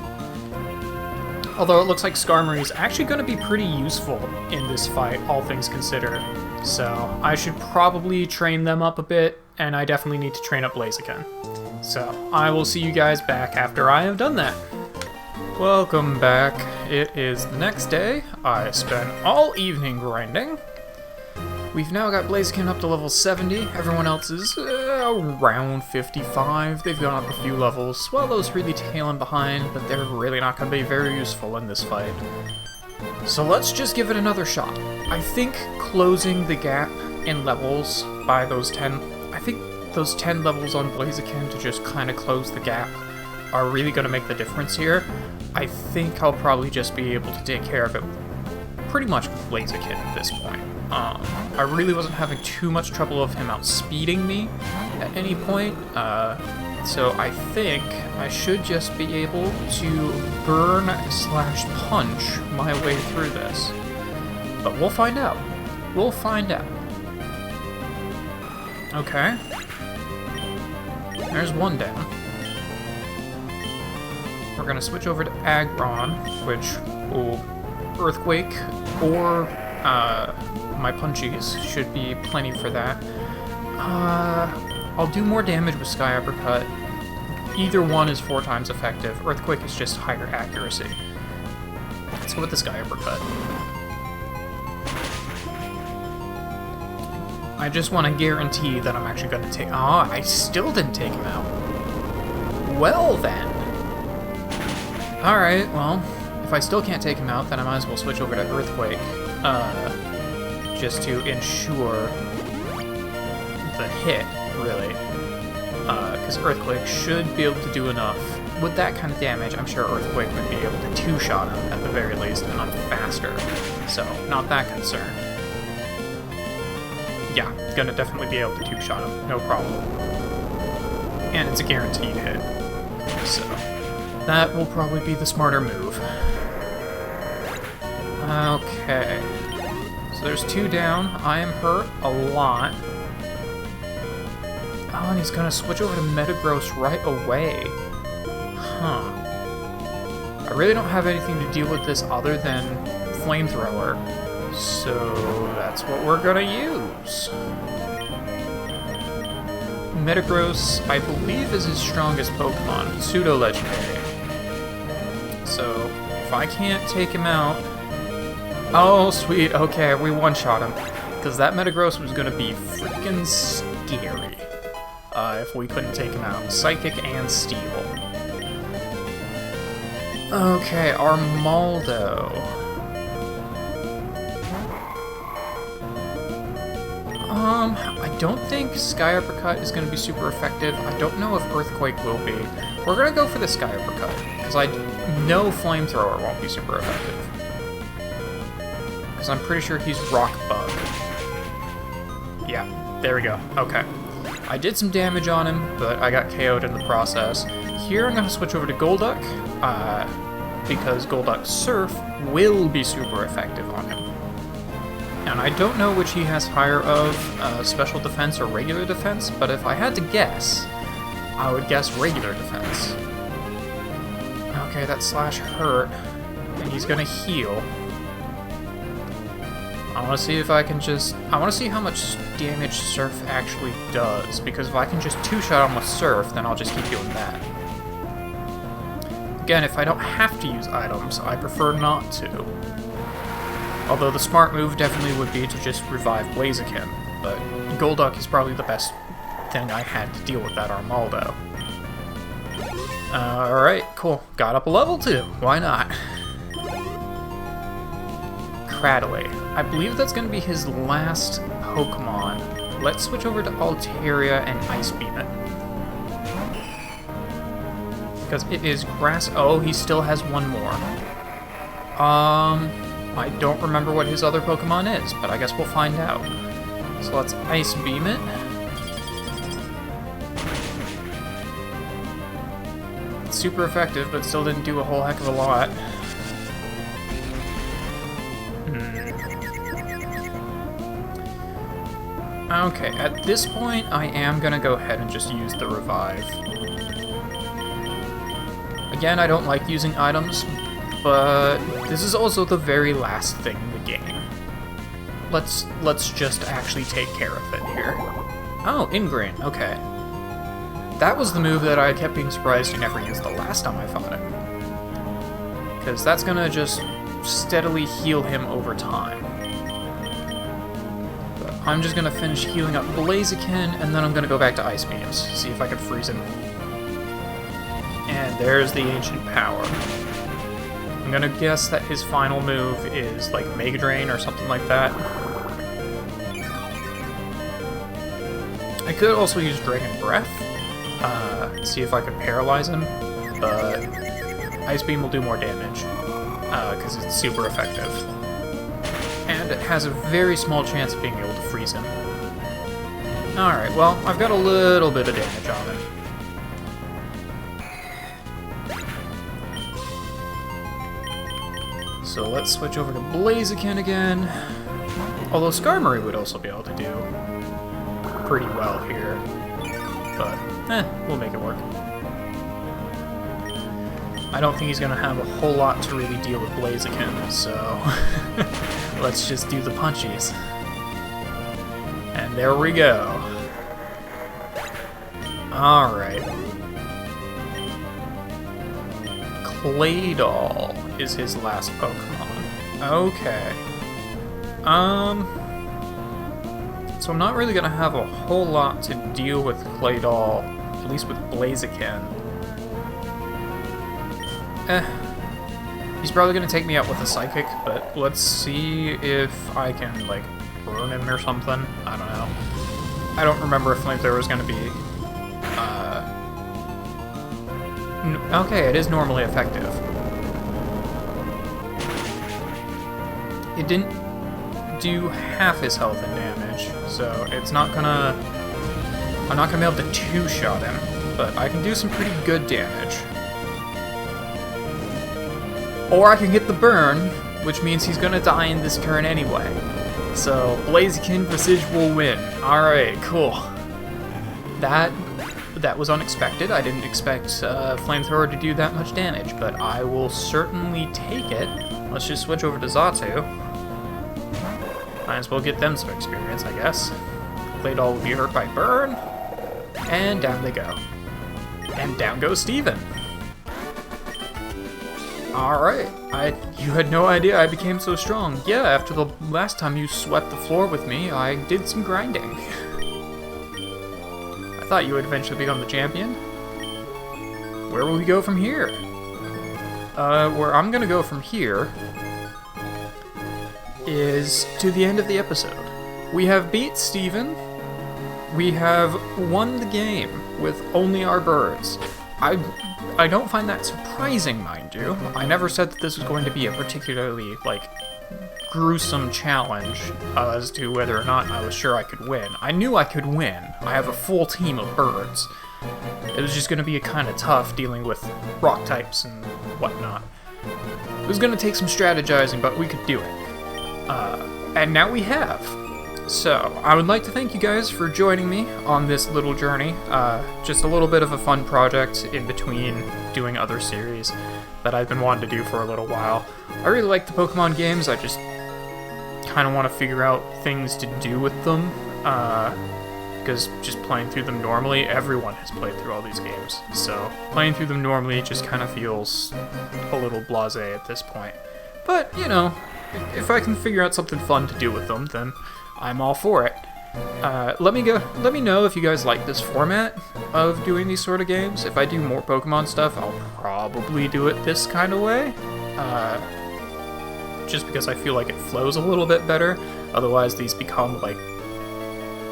Although it looks like Skarmory is actually going to be pretty useful in this fight, all things considered. So I should probably train them up a bit, and I definitely need to train up Blaziken. So I will see you guys back after I have done that. Welcome back. It is the next day. I spent all evening grinding. We've now got Blaziken up to level 70. Everyone else is around 55. They've gone up a few levels. Swellow's really tailing behind, but they're really not going to be very useful in this fight. So let's just give it another shot. I think closing the gap in levels by those 10... I think those 10 levels on Blaziken to just kind of close the gap are really going to make the difference here. I think I'll probably just be able to take care of it pretty much with Blaziken at this point. I really wasn't having too much trouble of him outspeeding me at any point, so I think I should just be able to burn/punch my way through this. But we'll find out. We'll find out. Okay. There's one down. we're gonna switch over to Aggron, which will Earthquake or my Punchies should be plenty for that. I'll do more damage with Sky Uppercut. Either one is 4 times effective. Earthquake is just higher accuracy. Let's go with the Sky Uppercut. I just want to guarantee that I'm actually going to take... Ah, I still didn't take him out. Well then. Alright, well, if I still can't take him out, then I might as well switch over to Earthquake. Just to ensure the hit, really. Because Earthquake should be able to do enough. With that kind of damage, I'm sure Earthquake would be able to two-shot him at the very least, and I'm faster. So, not that concerned. Yeah, gonna definitely be able to two-shot him, no problem. And it's a guaranteed hit. So, that will probably be the smarter move. Okay. So there's 2 down. I am hurt a lot. Oh, and he's gonna switch over to Metagross right away. Huh. I really don't have anything to deal with this other than Flamethrower. So that's what we're gonna use. Metagross, I believe, is his strongest Pokemon. Pseudo-legendary. So, if I can't take him out... Oh, sweet. Okay, we one-shot him. Because that Metagross was gonna be freaking scary. If we couldn't take him out. Psychic and Steel. Okay, Armaldo. I don't think Sky Uppercut is going to be super effective. I don't know if Earthquake will be. We're going to go for the Sky Uppercut, because I know Flamethrower won't be super effective. Because I'm pretty sure he's Rock Bug. Yeah, there we go. Okay. I did some damage on him, but I got KO'd in the process. Here I'm going to switch over to Golduck, because Golduck's Surf will be super effective on him. And I don't know which he has higher of, special defense or regular defense, but if I had to guess, I would guess regular defense. Okay, that slash hurt, and he's gonna heal. I want to see if I can just... I want to see how much damage Surf actually does, because if I can just two-shot him with Surf, then I'll just keep doing that. Again, if I don't have to use items, I prefer not to. Although the smart move definitely would be to just revive Blaziken, but Golduck is probably the best thing I had to deal with that Armaldo. Alright, cool. Got up a level 2. Why not? Cradily. I believe that's going to be his last Pokemon. Let's switch over to Altaria and Ice Beam it. Because it is Grass... Oh, he still has one more. I don't remember what his other Pokemon is, but I guess we'll find out. So let's Ice Beam it. It's super effective, but still didn't do a whole heck of a lot. Okay, at this point, I am gonna go ahead and just use the Revive. Again, I don't like using items, but this is also the very last thing in the game. Let's just actually take care of it here. Oh, Ingrain, okay. That was the move that I kept being surprised you never used the last time I fought him. Because that's gonna just steadily heal him over time. But I'm just gonna finish healing up Blaziken, and then I'm gonna go back to Ice Beams, see if I can freeze him. And there's the Ancient Power. I'm gonna guess that his final move is like Mega Drain or something like that. I could also use Dragon Breath, see if I could paralyze him, but Ice Beam will do more damage, because it's super effective. And it has a very small chance of being able to freeze him. Alright, well, I've got a little bit of damage on him. So let's switch over to Blaziken again. Although Skarmory would also be able to do pretty well here. But, we'll make it work. I don't think he's gonna have a whole lot to really deal with Blaziken, so let's just do the punchies. And there we go. Alright. Claydol is his last Pokemon. Okay. So I'm not really gonna have a whole lot to deal with Claydol, at least with Blaziken. He's probably gonna take me out with a Psychic, but let's see if I can, like, burn him or something. I don't know. I don't remember if Flamethrower was gonna be, okay, it is normally effective. It didn't do half his health and damage, so it's not gonna... I'm not gonna be able to two-shot him, but I can do some pretty good damage. Or I can get the burn, which means he's gonna die in this turn anyway. So, Blaziken Visage will win. Alright, cool. That was unexpected. I didn't expect Flamethrower to do that much damage, but I will certainly take it. Let's just switch over to Xatu. Might as well get them some experience, I guess. Claydol will be hurt by burn. And down they go. And down goes Steven. Alright, you had no idea I became so strong. Yeah, after the last time you swept the floor with me, I did some grinding. I thought you would eventually become the champion. Where will we go from here? Where I'm gonna go from here is to the end of the episode. We have beat Steven. We have won the game with only our birds. I don't find that surprising, mind you. I never said that this was going to be a particularly, like, gruesome challenge as to whether or not I was sure I could win. I knew I could win. I have a full team of birds. It was just going to be kind of tough dealing with rock types and whatnot. It was going to take some strategizing, but we could do it. And now we have. So, I would like to thank you guys for joining me on this little journey. Just a little bit of a fun project in between doing other series that I've been wanting to do for a little while. I really like the Pokemon games, I just kind of want to figure out things to do with them. Because just playing through them normally, everyone has played through all these games. So, playing through them normally just kind of feels a little blasé at this point. But, you know, if I can figure out something fun to do with them, then I'm all for it. Let me know if you guys like this format of doing these sort of games. If I do more Pokemon stuff, I'll probably do it this kind of way. Just because I feel like it flows a little bit better. Otherwise, these become like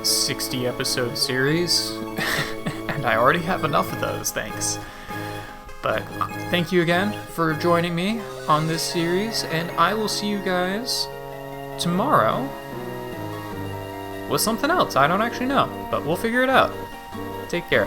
60 episode series, and I already have enough of those, thanks. But thank you again for joining me on this series, and I will see you guys tomorrow with something else. I don't actually know, but we'll figure it out. Take care.